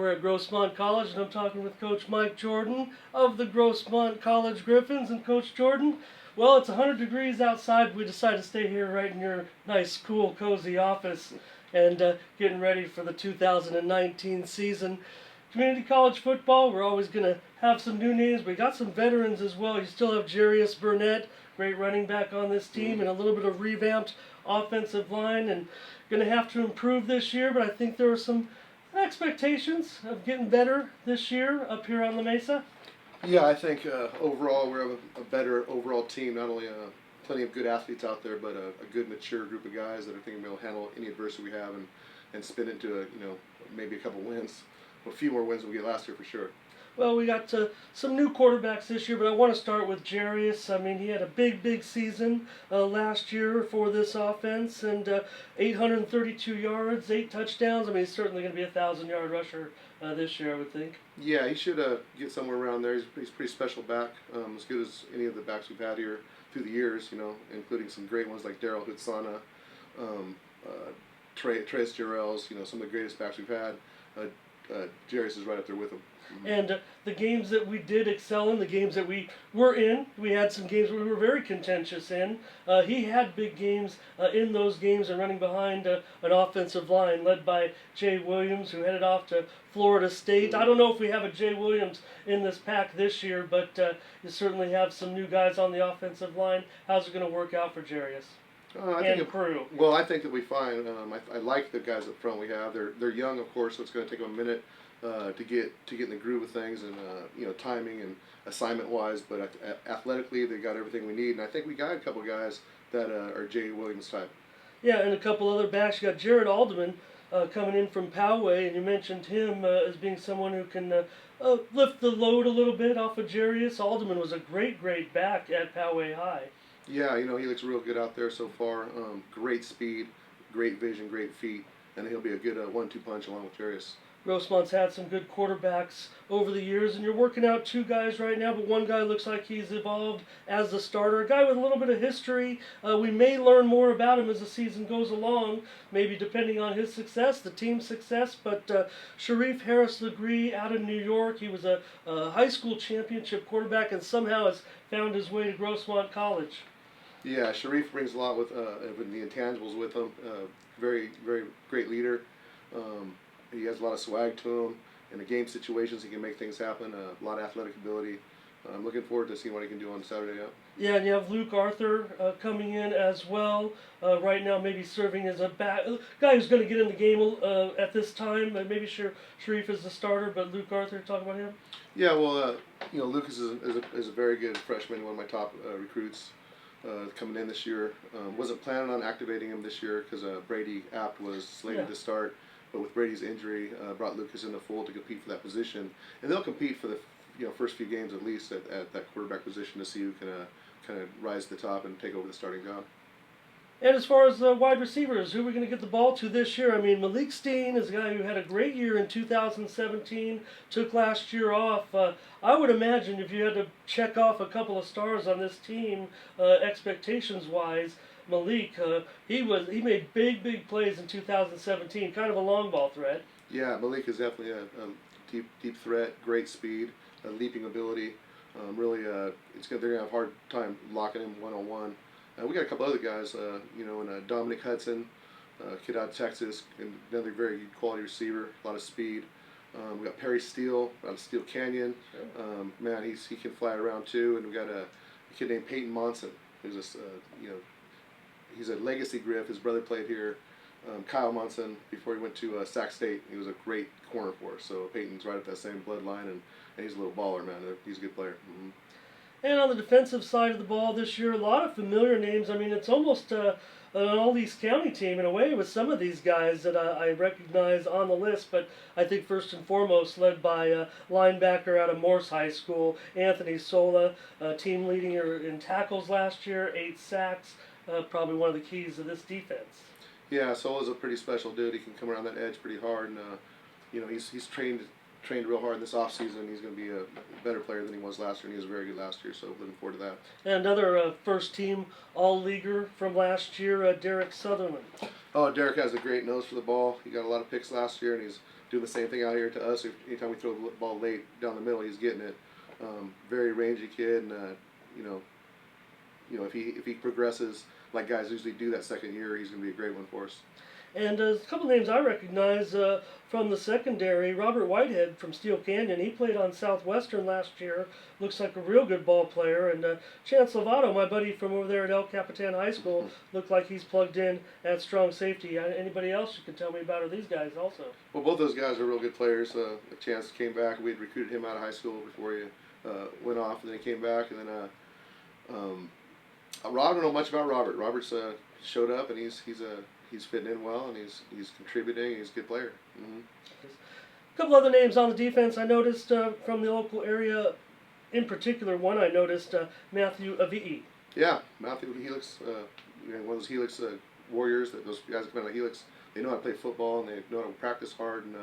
we're at Grossmont College, and I'm talking with Coach Mike Jordan of the Grossmont College Griffins. And Coach Jordan, well, it's 100 degrees outside. We decided to stay here right in your nice, cool, cozy office and getting ready for the 2019 season. Community college football, we're always going to have some new names. We got some veterans as well. You still have Jarius Burnett, great running back on this team, and a little bit of revamped offensive line, and going to have to improve this year, but I think there are some expectations of getting better this year up here on the Mesa. Yeah, I think overall we have a better overall team. Not only plenty of good athletes out there, but a good mature group of guys that I think will handle any adversity we have and spin it into maybe a couple wins, a few more wins than we get last year for sure. Well, we got some new quarterbacks this year, but I want to start with Jarius. I mean, he had a big season last year for this offense, and 832 yards, 8 touchdowns. I mean, he's certainly going to be a 1,000-yard rusher this year, I would think. Yeah, he should get somewhere around there. He's a pretty special back, as good as any of the backs we've had here through the years, including some great ones like Daryl Hutsana, Tres Jarrells, some of the greatest backs we've had. Jarius is right up there with him. Mm-hmm. And the games that we did excel in, the games that we were in, we had some games where we were very contentious in. He had big games in those games and running behind an offensive line led by Jay Williams, who headed off to Florida State. Mm-hmm. I don't know if we have a Jay Williams in this pack this year, but you certainly have some new guys on the offensive line. How's it going to work out for Jarius? I think that we find. I like the guys up front we have. They're young, of course, so it's going to take them a minute to get in the groove of things and timing and assignment wise. But athletically, they got everything we need, and I think we got a couple guys that are Jay Williams type. Yeah, and a couple other backs. You got Jared Alderman coming in from Poway, and you mentioned him as being someone who can lift the load a little bit off of Jarius. Alderman was a great back at Poway High. Yeah, he looks real good out there so far. Great speed, great vision, great feet, and he'll be a good 1-2 punch along with Jarius. Grossmont's had some good quarterbacks over the years, and you're working out 2 guys right now, but one guy looks like he's evolved as the starter. A guy with a little bit of history. We may learn more about him as the season goes along, maybe depending on his success, the team's success, but Sharif Harris-Legree out of New York, he was a high school championship quarterback and somehow has found his way to Grossmont College. Yeah, Sharif brings a lot with the intangibles with him. Very great leader. He has a lot of swag to him. In the game situations, he can make things happen. A lot of athletic ability. I'm looking forward to seeing what he can do on Saturday. Yeah, and you have Luke Arthur coming in as well. Right now, maybe serving as a guy who's going to get in the game at this time. Maybe Sharif is the starter, but Luke Arthur, talk about him. Yeah, well, Lucas is a very good freshman, one of my top recruits. Coming in this year. Wasn't planning on activating him this year because Brady Apt was slated to start, but with Brady's injury, brought Lucas in the fold to compete for that position, and they'll compete for the first few games at least at that quarterback position to see who can kind of rise to the top and take over the starting job. And as far as the wide receivers, who are we going to get the ball to this year? I mean, Malik Steen is a guy who had a great year in 2017, took last year off. I would imagine if you had to check off a couple of stars on this team, expectations-wise, Malik, he made big plays in 2017, kind of a long ball threat. Yeah, Malik is definitely a deep threat, great speed, leaping ability. They're going to have a hard time locking him one-on-one. We got a couple other guys, and Dominic Hudson, kid out of Texas, and another very good quality receiver, a lot of speed. We got Perry Steele out of Steel Canyon. He can fly around too. And we got a kid named Peyton Monson, who's he's a legacy Griff. His brother played here. Kyle Monson, before he went to Sac State, he was a great corner for us. So Peyton's right up that same bloodline, and he's a little baller, man. He's a good player. Mm-hmm. And on the defensive side of the ball this year, a lot of familiar names. I mean, it's almost an all-East County team in a way with some of these guys that I recognize on the list. But I think first and foremost led by a linebacker out of Morse High School, Anthony Sola, team leader in tackles last year, 8 sacks, probably one of the keys of this defense. Yeah, Sola's a pretty special dude. He can come around that edge pretty hard, and he's trained real hard this offseason. He's going to be a better player than he was last year, and he was very good last year, so looking forward to that. And another first-team all-leaguer from last year, Derek Sutherland. Oh, Derek has a great nose for the ball. He got a lot of picks last year, and he's doing the same thing out here to us. Anytime we throw the ball late down the middle, he's getting it. Very rangy kid, and if he progresses like guys usually do that second year, he's going to be a great one for us. And a couple names I recognize from the secondary. Robert Whitehead from Steel Canyon. He played on Southwestern last year. Looks like a real good ball player. And Chance Lovato, my buddy from over there at El Capitan High School, looked like he's plugged in at strong safety. Anybody else you can tell me about are these guys also? Well, both those guys are real good players. Chance came back. We had recruited him out of high school before he went off, and then he came back. And then Rob, I don't know much about Robert. Robert's showed up, and he's fitting in well, and he's contributing. He's a good player. Mm-hmm. A couple other names on the defense I noticed from the local area. In particular, one I noticed, Matthew Avi'i. Yeah, Matthew Helix, one of those Helix warriors. Those guys that come out of Helix, they know how to play football, and they know how to practice hard, and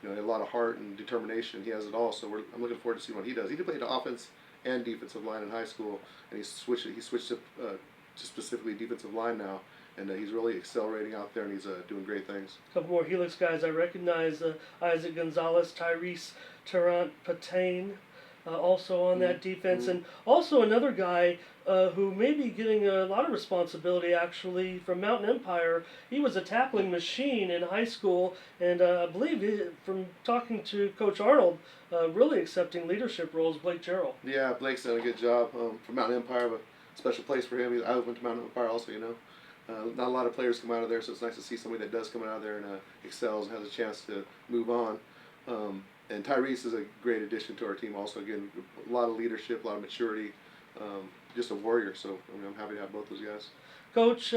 they have a lot of heart and determination. He has it all. So I'm looking forward to seeing what he does. He did play the offense and defensive line in high school, and he switched to specifically defensive line now. And he's really accelerating out there, and he's doing great things. A couple more Helix guys I recognize, Isaac Gonzalez, Tyrese Tarrant-Patain, also on that defense. And also another guy who may be getting a lot of responsibility, actually, from Mountain Empire. He was a tackling machine in high school, and I believe, from talking to Coach Arnold, really accepting leadership roles, Blake Jarrell. Yeah, Blake's done a good job for Mountain Empire, but special place for him. I went to Mountain Empire also, not a lot of players come out of there, so it's nice to see somebody that does come out of there and excels and has a chance to move on. And Tyrese is a great addition to our team also. Again, a lot of leadership, a lot of maturity, just a warrior. So I'm happy to have both those guys. Coach,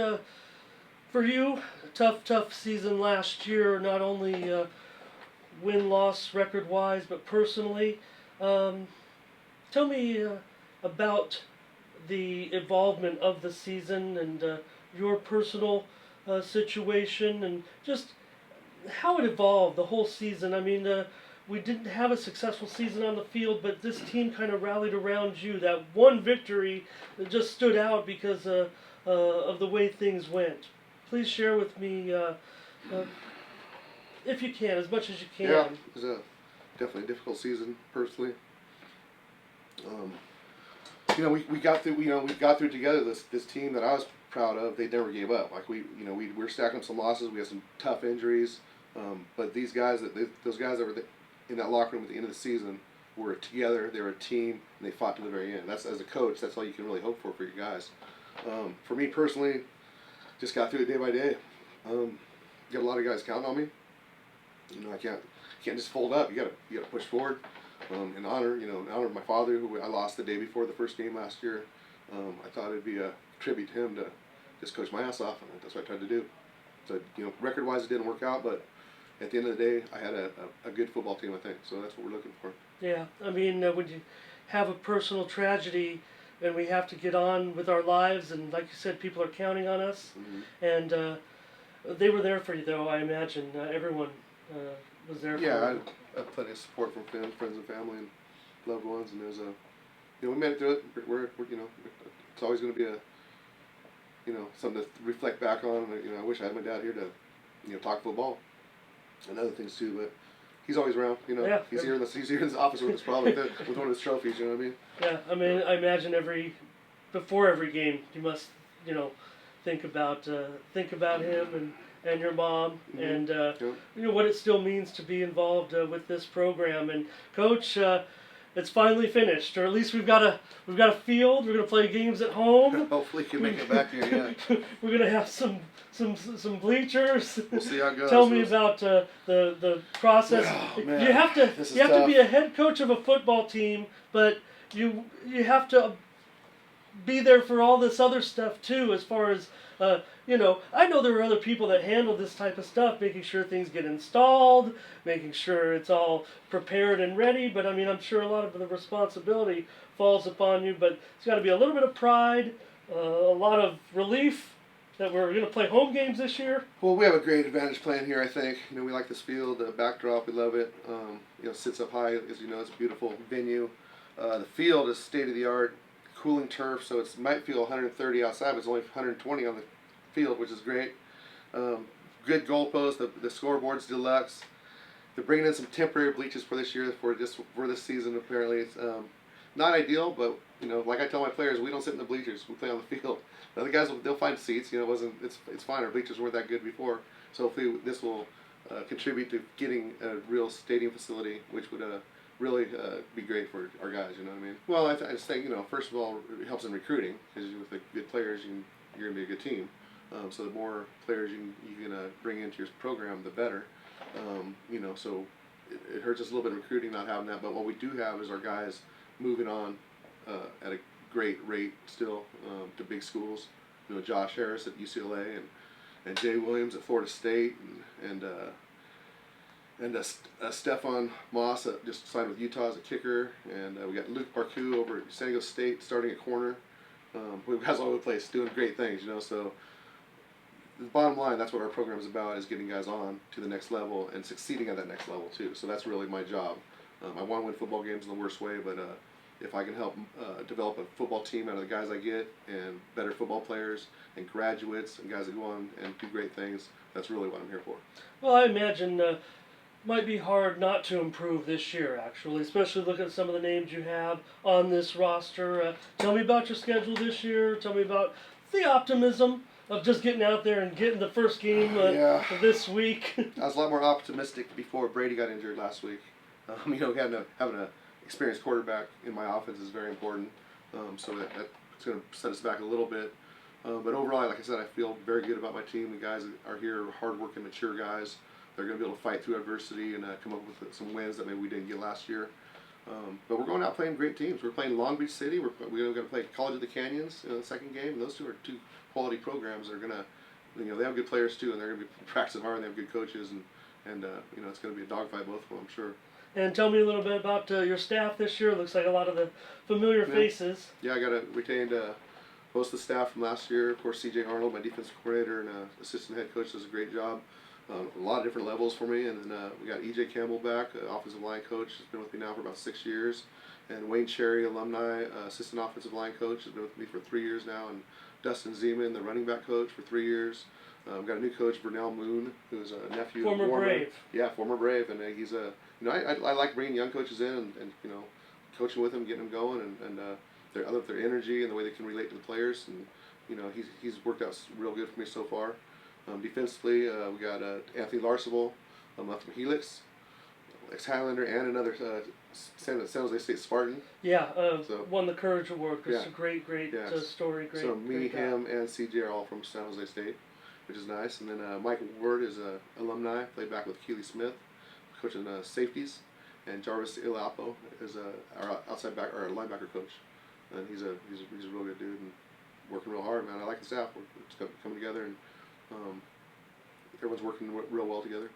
for you, tough season last year, not only win-loss record-wise, but personally. Tell me about the involvement of the season and your personal situation and just how it evolved the whole season. I mean, we didn't have a successful season on the field, but this team kind of rallied around you. That one victory that just stood out because of the way things went. Please share with me, if you can, as much as you can. Yeah, it was definitely a difficult season personally. We got through. We got through together. This team that I was proud of. They never gave up. Like we were stacking up some losses. We had some tough injuries, but these guys those guys that were in that locker room at the end of the season were together. They were a team, and they fought to the very end. That's, as a coach, that's all you can really hope for your guys. For me personally, just got through it day by day. Got a lot of guys counting on me. I can't just fold up. You gotta push forward. In honor of my father, who I lost the day before the first game last year. I thought it'd be a tribute to him to just coach my ass off, and that's what I tried to do. So, record-wise, it didn't work out, but at the end of the day, I had a good football team, I think. So that's what we're looking for. Yeah, I mean, when you have a personal tragedy and we have to get on with our lives, and like you said, people are counting on us, and they were there for you, though, I imagine. Everyone was there for you. Yeah, I had plenty of support from friends and family and loved ones, and there's we made it through it. We're it's always going to be something to reflect back on. And, I wish I had my dad here to, talk football and other things too. But he's always around. Yeah, he's here in the office with us probably with one of his trophies. You know what I mean? Yeah, I mean, I imagine before every game, you must think about him and your mom and what it still means to be involved with this program. And Coach, it's finally finished, or at least we've got a field. We're gonna play games at home. Hopefully, you can make it back here. Yeah. We're gonna have some bleachers. We'll see how it goes. Tell me about the process. Oh, man. You have to tough. be a head coach of a football team, but you have to be there for all this other stuff too, as far as I know there are other people that handle this type of stuff, making sure things get installed, making sure it's all prepared and ready, but I mean, I'm sure a lot of the responsibility falls upon you, but it's got to be a little bit of pride, a lot of relief that we're going to play home games this year. Well, we have a great advantage plan here, I think. We like this field, the backdrop, we love it. Sits up high, as you know, it's a beautiful venue. The field is state-of-the-art, cooling turf, so it might feel 130 outside, but it's only 120 on the field, which is great. Good goalpost. The scoreboard's deluxe. they're bringing in some temporary bleachers for this year for this season. Apparently, it's not ideal, but like I tell my players, we don't sit in the bleachers. We play on the field. The other guys they'll find seats. It's fine. Our bleachers weren't that good before, so hopefully this will contribute to getting a real stadium facility, which would really be great for our guys. You know what I mean? Well, I just think first of all, it helps in recruiting because with the good players, you're gonna be a good team. So the more players you can bring into your program, the better. So it hurts us a little bit in recruiting not having that, but what we do have is our guys moving on at a great rate still to big schools. Josh Harris at UCLA and Jay Williams at Florida State and Stephon Moss just signed with Utah as a kicker, and we got Luke Barku over at San Diego State starting at corner. We've guys all over the place doing great things, So the bottom line, that's what our program is about: is getting guys on to the next level and succeeding at that next level too. So that's really my job. I want to win football games in the worst way, but if I can help develop a football team out of the guys I get and better football players and graduates and guys that go on and do great things, that's really what I'm here for. Well, I imagine might be hard not to improve this year, actually, especially looking at some of the names you have on this roster. Tell me about your schedule this year. Tell me about the optimism of just getting out there and getting the first game this week. I was a lot more optimistic before Brady got injured last week. Having an experienced quarterback in my offense is very important. So that's going to set us back a little bit. But overall, like I said, I feel very good about my team. The guys that are here are hard-working, mature guys. They're going to be able to fight through adversity and come up with some wins that maybe we didn't get last year. But we're going out playing great teams. We're playing Long Beach City. We're going to play College of the Canyons in the second game. And those two are two quality programs that are going to, they have good players too, and they're going to be practicing hard. And they have good coaches, and it's going to be a dogfight both of them, I'm sure. And tell me a little bit about your staff this year. It looks like a lot of the familiar faces. Yeah, I got retained most of the staff from last year. Of course, C.J. Arnold, my defensive coordinator and assistant head coach, does a great job. A lot of different levels for me. And then we got E.J. Campbell back, offensive line coach. Has been with me now for about 6 years. And Wayne Cherry, alumni, assistant offensive line coach, has been with me for 3 years now. And Dustin Zeman, the running back coach, for 3 years. We've got a new coach, Vernell Moon, who's a nephew former of Warner. Brave. Yeah, former Brave, and he's a I like bringing young coaches in and coaching with them, getting them going, and their energy and the way they can relate to the players, and he's worked out real good for me so far. Defensively, we got Anthony Larsenville, left from Helix, ex-Highlander, and another San Jose State Spartan. Yeah, won the Courage Award. It's a great story. Great. So me, great him, and CJ are all from San Jose State, which is nice. And then Mike Ward is an alumni, played back with Keely Smith, coaching safeties, and Jarvis Ilapo is our outside back or linebacker coach, and he's a real good dude and working real hard, man. I like the staff. It's coming together, and everyone's working real well together.